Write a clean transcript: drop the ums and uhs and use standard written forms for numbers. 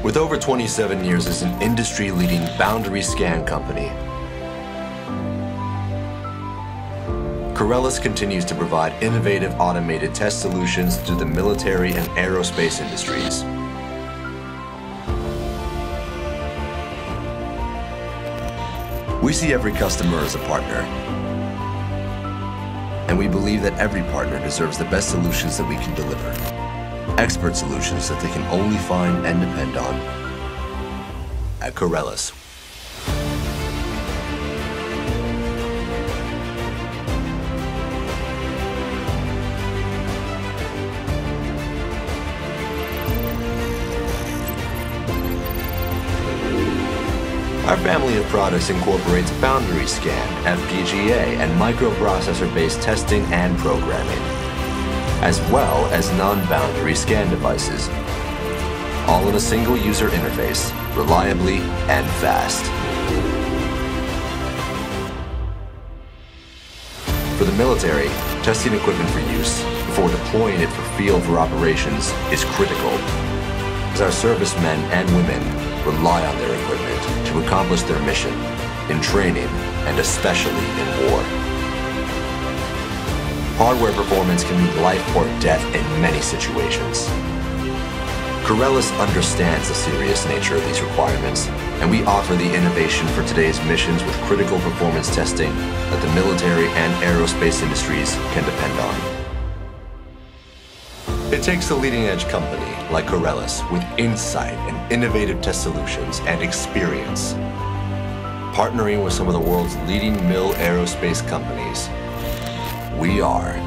With over 27 years as an industry-leading boundary scan company, Corelis continues to provide innovative automated test solutions to the military and aerospace industries. We see every customer as a partner, and we believe that every partner deserves the best solutions that we can deliver. Expert solutions that they can only find and depend on at Corelis. Our family of products incorporates boundary scan, FPGA, and microprocessor-based testing and programming, as well as non-boundary scan devices, all in a single user interface, reliably and fast. For the military, testing equipment for use before deploying it for field for operations is critical, as our servicemen and women rely on their equipment to accomplish their mission in training and especially in war. Hardware performance can mean life or death in many situations. Corelis understands the serious nature of these requirements, and we offer the innovation for today's missions with critical performance testing that the military and aerospace industries can depend on. It takes a leading-edge company like Corelis with insight and innovative test solutions and experience, partnering with some of the world's leading mil aerospace companies. We are